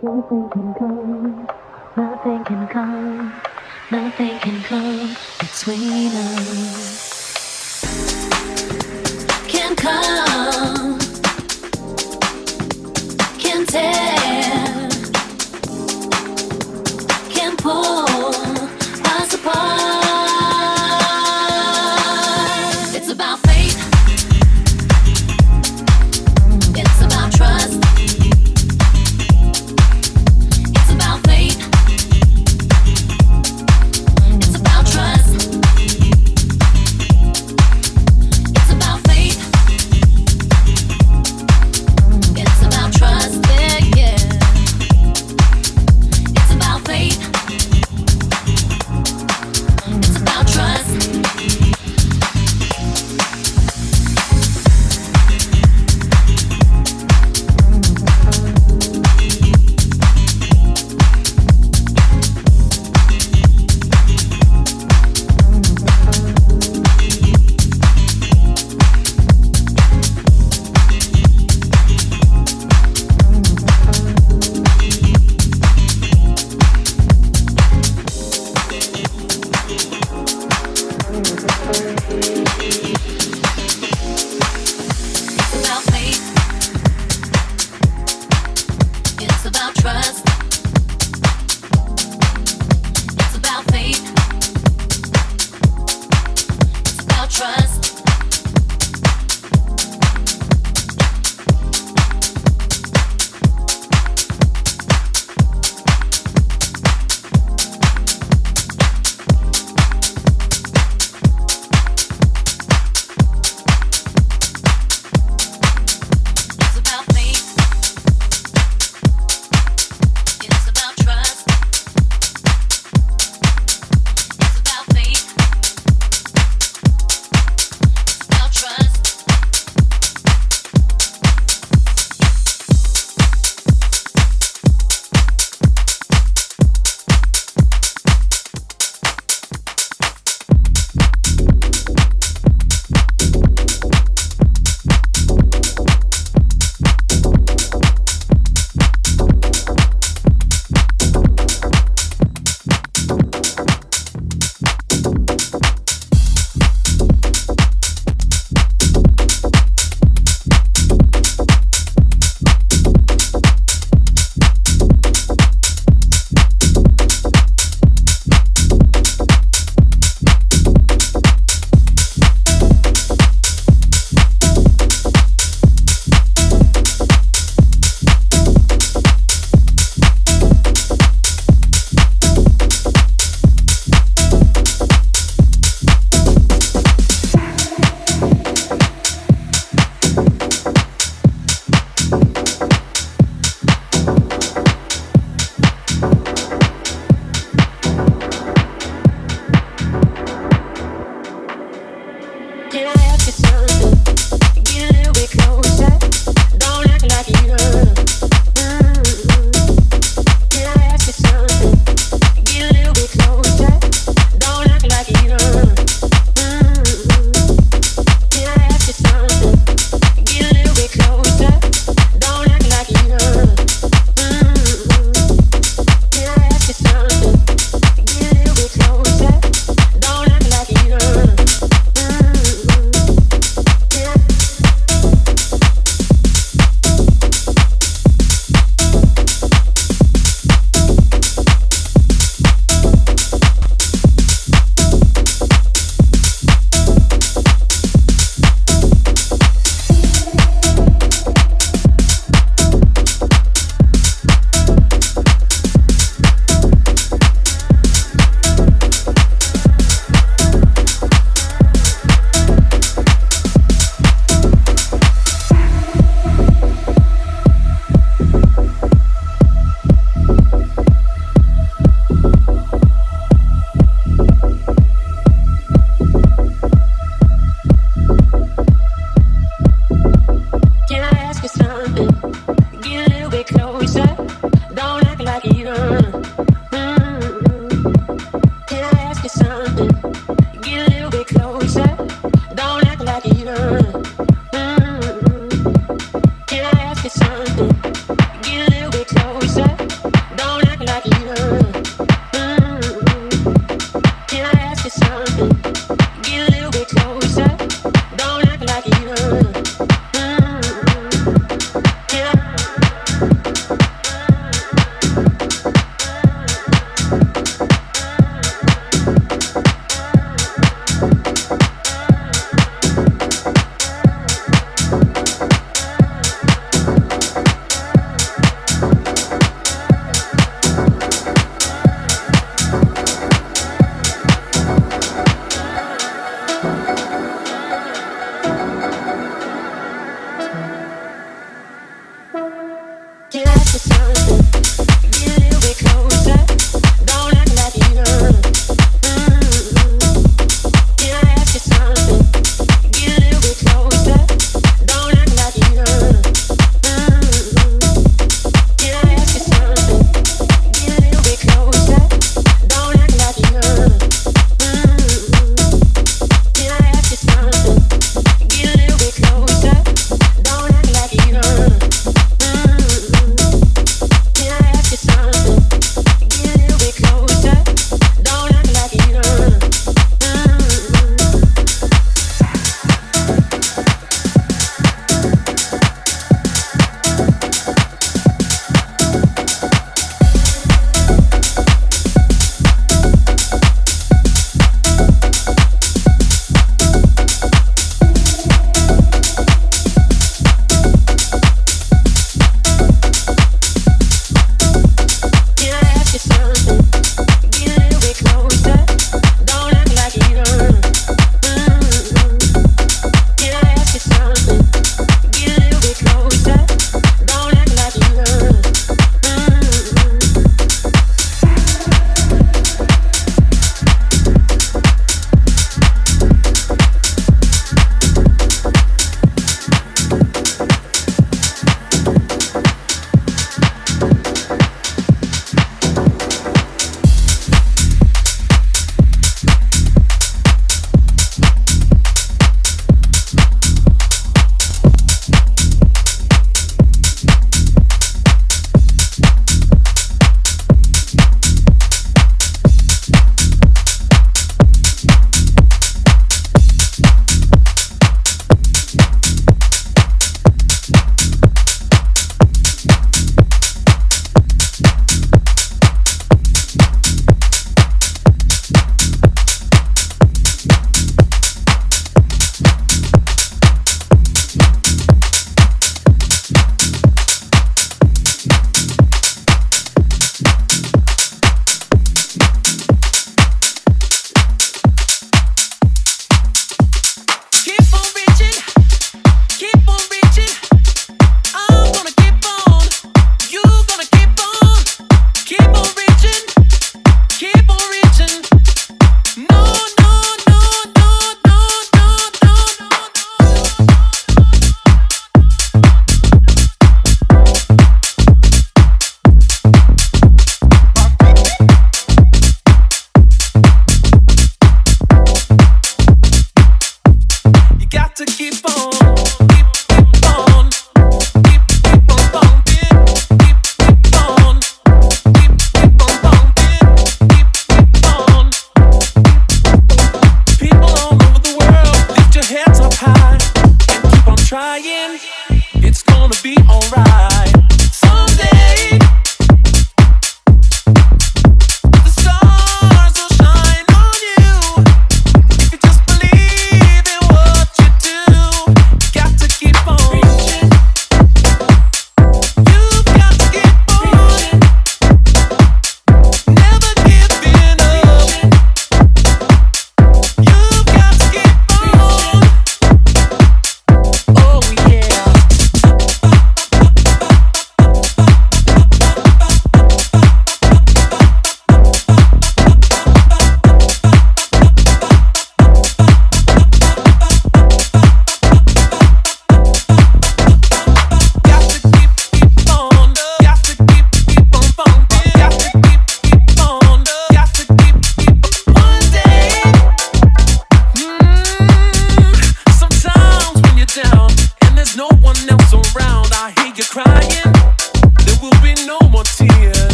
Nothing can come, nothing can come, nothing can come between us. Can come, can tear, can pull us apart. It's about fate, it's about trust.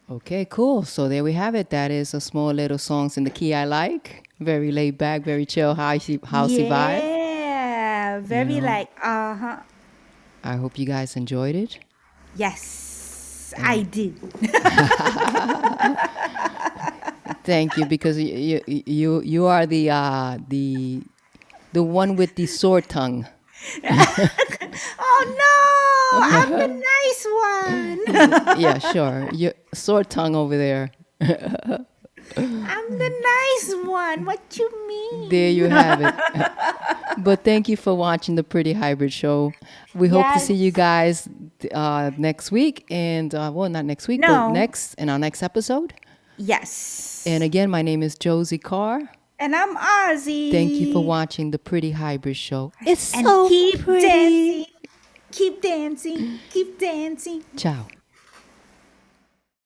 Okay, cool. So there we have it. That is a small little songs in the key I like. Very laid back, very chill, housey vibe. Yeah, very know. like, uh-huh. I hope you guys enjoyed it. Yes, I did. Thank you, because you are the one with the sore tongue. Oh no, I'm the nice one. Yeah, sure. You sore tongue over there. I'm the nice one. What you mean? There you have it. But thank you for watching the Pretty Hybrid Show. We hope to see you guys next week, and well, not next week, but No. next in our next episode. Yes. And again, my name is Josie Carr. And I'm Ozzy. Thank you for watching the Pretty Hybrid Show. It's And so keep pretty. dancing. Keep dancing. Keep dancing. Ciao.